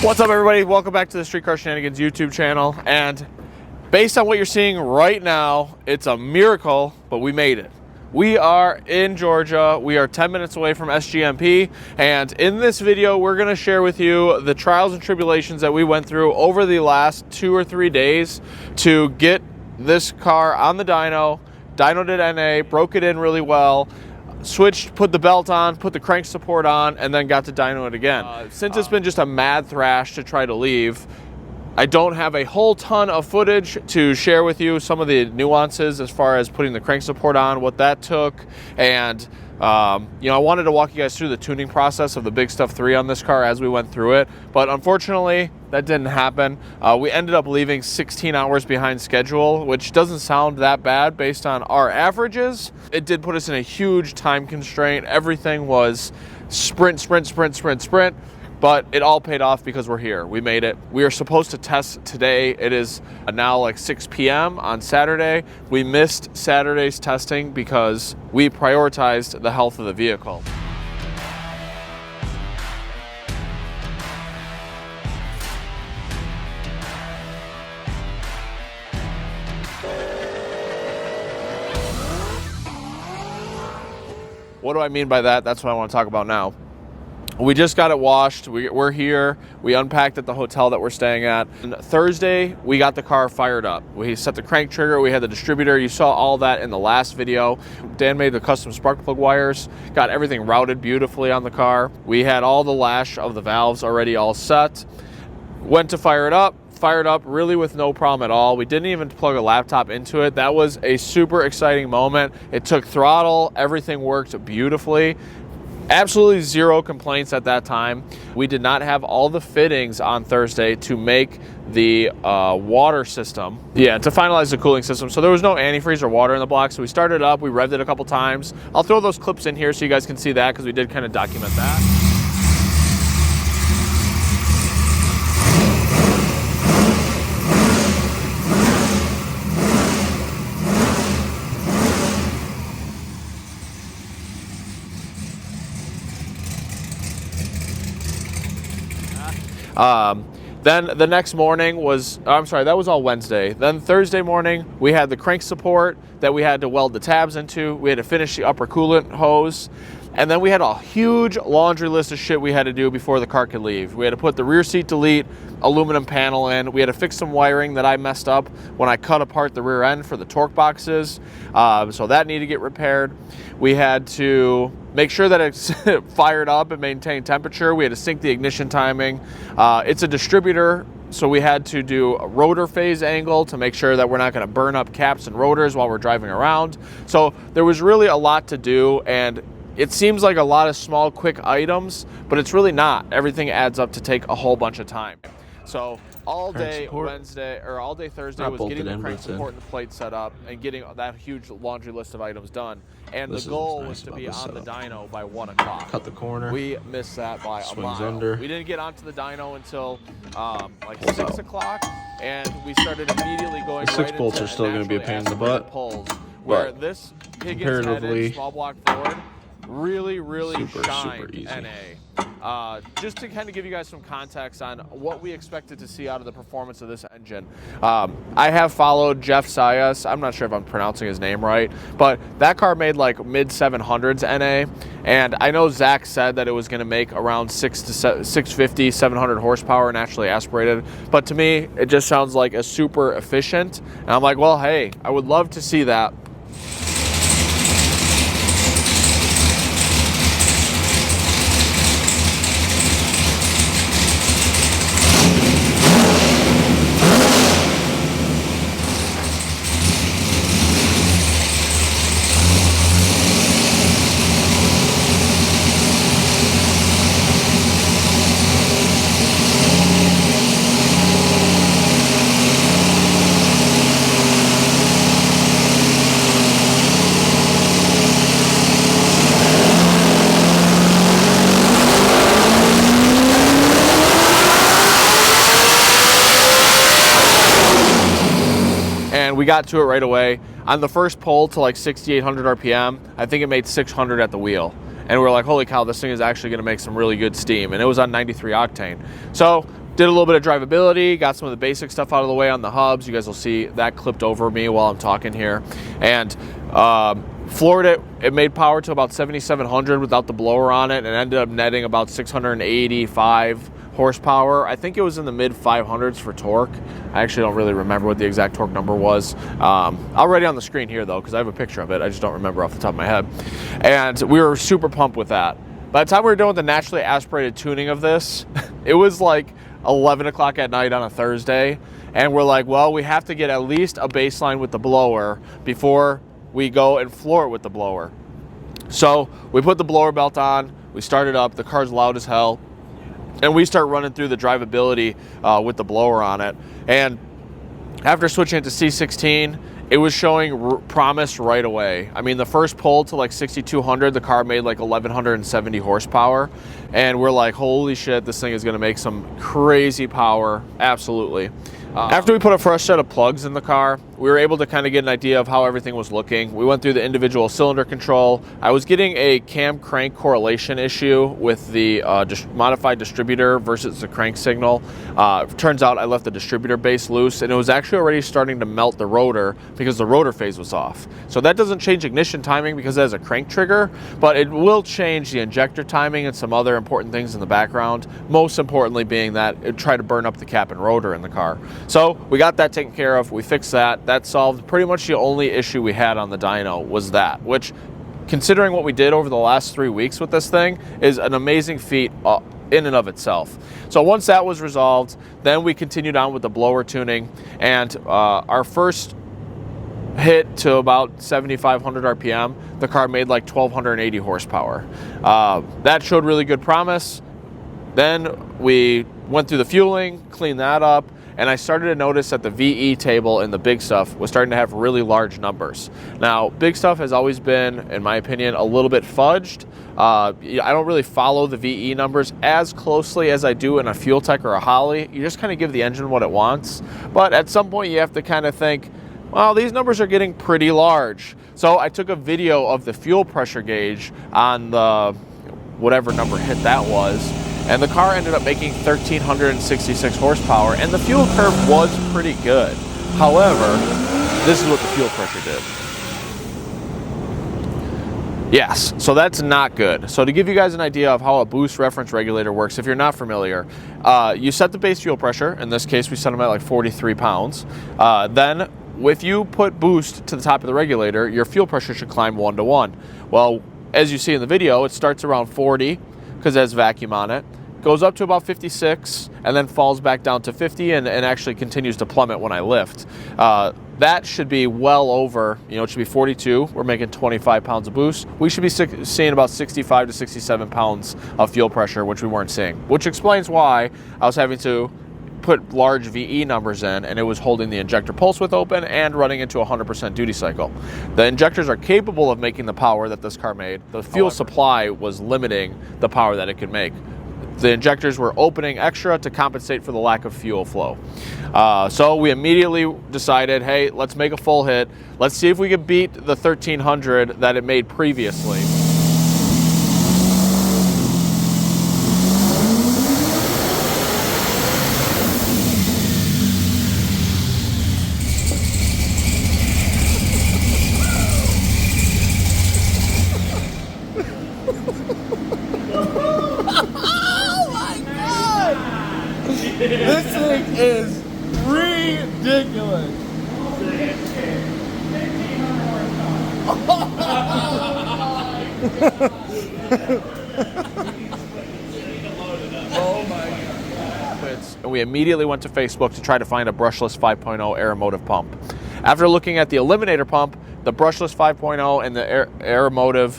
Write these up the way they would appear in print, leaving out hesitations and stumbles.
What's up, everybody? Welcome back to the Streetcar Shenanigans YouTube channel. And based on what you're seeing right now, it's a miracle, but we made it. We are in Georgia. We are 10 minutes away from SGMP. And in this video, we're going to share with you the trials and tribulations that we went through over the last 2 or 3 days to get this car on the dyno. Dyno did NA, broke it in really well, switched, put the belt on, put the crank support on, and then got to dyno it again. Since it's been just a mad thrash to try to leave, I don't have a whole ton of footage to share with you, some of the nuances as far as putting the crank support on, what that took, and you know, I wanted to walk you guys through the tuning process of the Big Stuff 3 on this car as we went through it, but unfortunately that didn't happen. We ended up leaving 16 hours behind schedule, which doesn't sound that bad based on our averages. It did put us in a huge time constraint. Everything was sprint, but it all paid off because we're here. We made it. We are supposed to test today. It is now like 6 p.m. on Saturday. We missed Saturday's testing because we prioritized the health of the vehicle. What do I mean by that? That's what I want to talk about now. We just got it washed. We're here. We unpacked at the hotel that we're staying at. And Thursday, we got the car fired up. We set the crank trigger. We had the distributor. You saw all that in the last video. Dan made the custom spark plug wires, got everything routed beautifully on the car. We had all the lash of the valves already all set. Went to fire it up. Fired up really with no problem at all. We didn't even plug a laptop into it. That was a super exciting moment. It took throttle. Everything worked beautifully. Absolutely zero complaints at that time. We did not have all the fittings on Thursday to make the water system. Yeah, to finalize the cooling system. So there was no antifreeze or water in the block. So we started it up, we revved it a couple times. I'll throw those clips in here so you guys can see that because we did kind of document that. Then the next morning was, I'm sorry, that was all Wednesday. Then Thursday morning, we had the crank support that we had to weld the tabs into. We had to finish the upper coolant hose. And then we had a huge laundry list of shit we had to do before the car could leave. We had to put the rear seat delete aluminum panel in. We had to fix some wiring that I messed up when I cut apart the rear end for the torque boxes. So that needed to get repaired. We had to make sure that it's fired up and maintain temperature. We had to sync the ignition timing. It's a distributor, so we had to do a rotor phase angle to make sure that we're not going to burn up caps and rotors while we're driving around. So there was really a lot to do, and it seems like a lot of small, quick items, but it's really not. Everything adds up to take a whole bunch of time. So all day Wednesday, or all day Thursday was getting the crank support and the plate set up and getting that huge laundry list of items done. And the goal was to be on the dyno by 1 o'clock. Cut the corner. We missed that by a mile. Under. We didn't get onto the dyno until like 6 o'clock, and we started immediately going the 6 bolts are still going to be a pain in the butt. Pulls, where this Higgins Head small block Ford really shined NA. Just to kind of give you guys some context on what we expected to see out of the performance of this engine. I have followed Jeff Sayas. I'm not sure if I'm pronouncing his name right, but that car made like mid 700s NA, and I know Zach said that it was going to make around 650, 700 horsepower naturally aspirated, but to me it just sounds like a super efficient, and I'm like, well, hey, I would love to see that. We got to it right away. On the first pull to like 6,800 RPM, I think it made 600 at the wheel. And we were like, holy cow, this thing is actually gonna make some really good steam. And it was on 93 octane. So Did a little bit of drivability, got some of the basic stuff out of the way on the hubs. You guys will see that clipped over me while I'm talking here. And floored it. It made power to about 7,700 without the blower on it, and ended up netting about 685 horsepower. I think it was in the mid 500s for torque. I actually don't really remember what the exact torque number was. I'll write it on the screen here though, because I have a picture of it. I just don't remember off the top of my head. And we were super pumped with that. By the time we were done with the naturally aspirated tuning of this, it was like 11 o'clock at night on a Thursday. And we're like, well, we have to get at least a baseline with the blower before we go and floor it with the blower. So we put the blower belt on, we started up, the car's loud as hell, and we start running through the drivability with the blower on it. And after switching it to C16, it was showing promise right away. I mean, the first pull to like 6,200, the car made like 1,170 horsepower. And we're like, holy shit, this thing is gonna make some crazy power, absolutely. After we put a fresh set of plugs in the car, we were able to kind of get an idea of how everything was looking. We went through the individual cylinder control. I was getting a cam crank correlation issue with the modified distributor versus the crank signal. Turns out I left the distributor base loose, and it was actually already starting to melt the rotor because the rotor phase was off. So that doesn't change ignition timing because it has a crank trigger, but it will change the injector timing and some other important things in the background. Most importantly being that it tried to burn up the cap and rotor in the car. So we got that taken care of. We fixed that. That solved pretty much the only issue we had on the dyno was that, which, considering what we did over the last 3 weeks with this thing, is an amazing feat in and of itself. So once that was resolved, then we continued on with the blower tuning, and our first hit to about 7,500 RPM, the car made like 1,280 horsepower. That showed really good promise. Then we went through the fueling, cleaned that up, and I started to notice that the VE table in the big stuff was starting to have really large numbers. Now, big stuff has always been, in my opinion, a little bit fudged. I don't really follow the VE numbers as closely as I do in a Fuel Tech or a Holley. You just kind of give the engine what it wants. But at some point, you have to kind of think, well, these numbers are getting pretty large. So I took a video of the fuel pressure gauge on the whatever number hit that was, and the car ended up making 1,366 horsepower, and the fuel curve was pretty good. However, this is what the fuel pressure did. Yes, so that's not good. So to give you guys an idea of how a boost reference regulator works, if you're not familiar, you set the base fuel pressure. In this case, we set them at like 43 pounds. Then if you put boost to the top of the regulator, your fuel pressure should climb 1 to 1. Well, as you see in the video, it starts around 40 because it has vacuum on it, goes up to about 56, and then falls back down to 50 and actually continues to plummet when I lift. That should be well over, it should be 42. We're making 25 pounds of boost. We should be seeing about 65 to 67 pounds of fuel pressure, which we weren't seeing, which explains why I was having to put large VE numbers in, and it was holding the injector pulse width open and running into 100% duty cycle. The injectors are capable of making the power that this car made. The fuel supply was limiting the power that it could make. The injectors were opening extra to compensate for the lack of fuel flow. So we immediately decided, hey, let's make a full hit. Let's see if we can beat the 1,300 that it made previously. This thing is ridiculous. Oh my God. And we immediately went to Facebook to try to find a brushless 5.0 Aeromotive pump. After looking at the Eliminator pump, the brushless 5.0 and the Aeromotive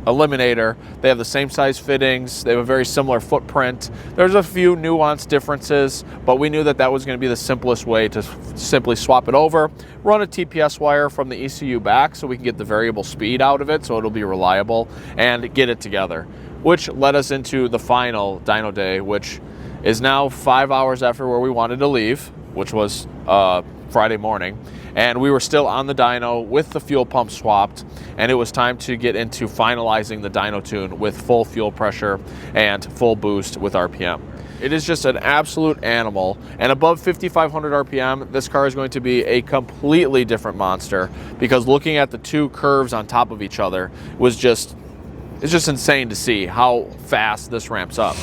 Eliminator, they have the same size fittings, they have a very similar footprint. There's a few nuanced differences, but we knew that that was going to be the simplest way to simply swap it over, run a TPS wire from the ECU back so we can get the variable speed out of it so it'll be reliable, and get it together, which led us into the final dyno day, which is now 5 hours after where we wanted to leave, which was Friday morning. And we were still on the dyno with the fuel pump swapped, and it was time to get into finalizing the dyno tune with full fuel pressure and full boost with RPM. It is just an absolute animal. And above 5,500 RPM, this car is going to be a completely different monster, because looking at the two curves on top of each other was just, it's just insane to see how fast this ramps up.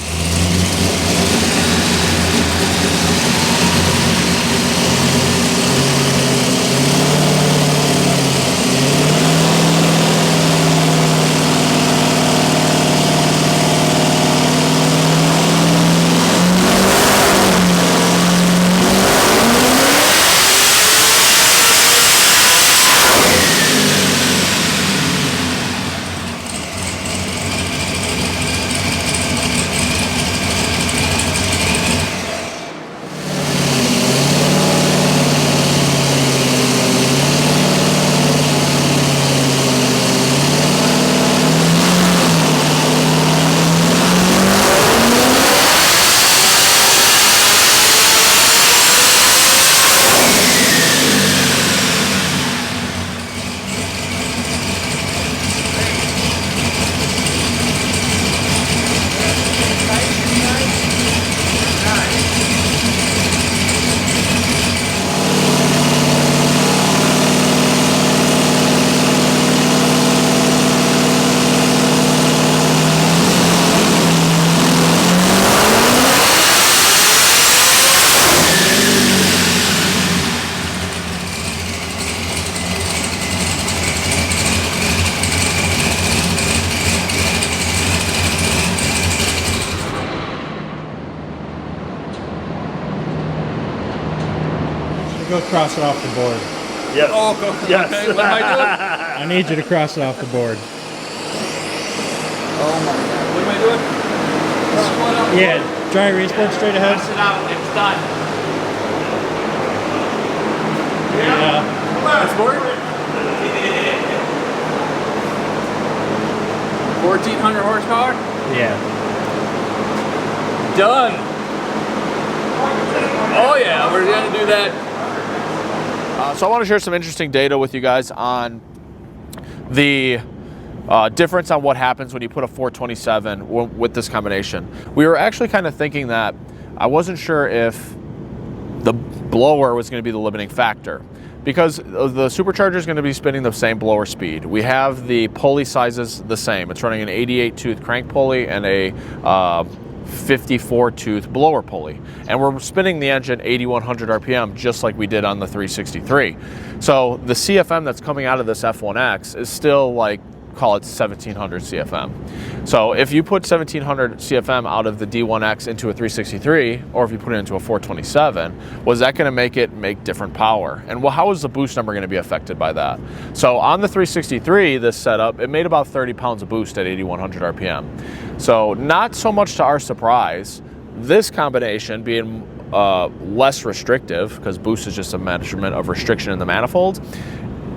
Go cross it off the board. Yes. Oh, go. Yes. Okay, what am I doing? I need you to cross it off the board. Oh my God. What am I doing? Yeah, dry erase board straight ahead. Pass it out. It's done. Yeah. That's more. 1,400 horsepower? Yeah. Done. Oh yeah, we're gonna do that. So I want to share some interesting data with you guys on the difference on what happens when you put a 427 with this combination. We were actually kind of thinking that I wasn't sure if the blower was going to be the limiting factor, because the supercharger is going to be spinning the same blower speed. We have the pulley sizes the same. It's running an 88 tooth crank pulley and a 54 tooth blower pulley, and we're spinning the engine 8,100 RPM just like we did on the 363. So the CFM that's coming out of this F1X is still like, call it 1,700 CFM. So if you put 1,700 CFM out of the D1X into a 363, or if you put it into a 427, was that going to make it make different power? And well, how is the boost number going to be affected by that? So on the 363, this setup, it made about 30 pounds of boost at 8,100 RPM. So not so much to our surprise, this combination being less restrictive, because boost is just a measurement of restriction in the manifold,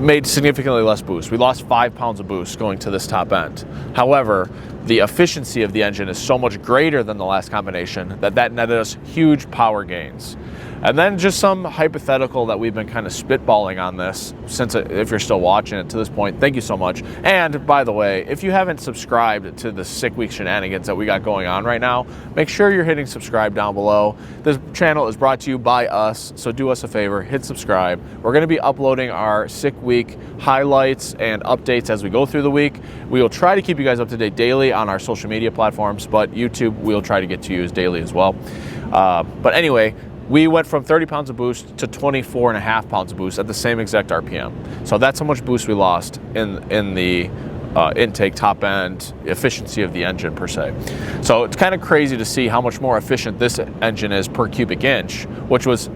made significantly less boost. We lost 5 pounds of boost going to this top end. However, the efficiency of the engine is so much greater than the last combination that netted us huge power gains. And then just some hypothetical that we've been kind of spitballing on this, since if you're still watching it to this point, thank you so much. And by the way, if you haven't subscribed to the Sick Week Shenanigans that we got going on right now, make sure you're hitting subscribe down below. This channel is brought to you by us, so do us a favor, hit subscribe. We're going to be uploading our Sick Week highlights and updates as we go through the week. We will try to keep you guys up to date daily on our social media platforms, but YouTube we'll try to get to you as daily as well. But anyway, we went from 30 pounds of boost to 24.5 pounds of boost at the same exact RPM. So that's how much boost we lost in the intake, top end, efficiency of the engine per se. So it's kind of crazy to see how much more efficient this engine is per cubic inch, which was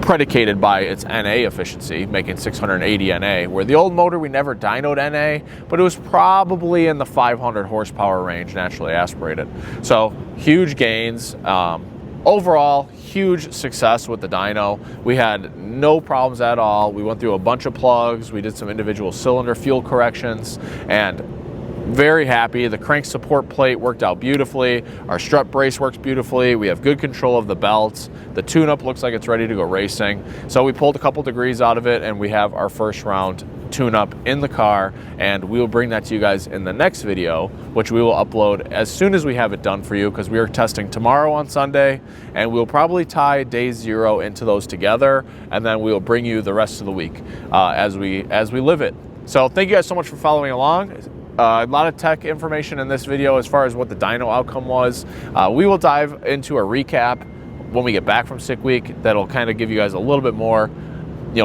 predicated by its NA efficiency, making 680 NA, where the old motor we never dynoed NA, but it was probably in the 500 horsepower range, naturally aspirated. So huge gains. Overall, huge success with the dyno. We had no problems at all. We went through a bunch of plugs. We did some individual cylinder fuel corrections, and very happy. The crank support plate worked out beautifully. Our strut brace works beautifully. We have good control of the belts. The tune-up looks like it's ready to go racing. So we pulled a couple degrees out of it, and we have our first round tune-up in the car, and we will bring that to you guys in the next video, which we will upload as soon as we have it done for you, because we are testing tomorrow on Sunday, and we'll probably tie day 0 into those together, and then we'll bring you the rest of the week as we live it. So thank you guys so much for following along. A lot of tech information in this video as far as what the dyno outcome was. We will dive into a recap when we get back from sick week. That'll kind of give you guys a little bit more,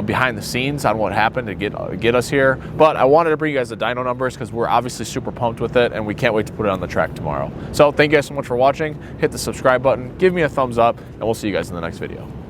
behind the scenes on what happened to get us here. But I wanted to bring you guys the dyno numbers because we're obviously super pumped with it, and we can't wait to put it on the track tomorrow. So thank you guys so much for watching. Hit the subscribe button, give me a thumbs up, and we'll see you guys in the next video.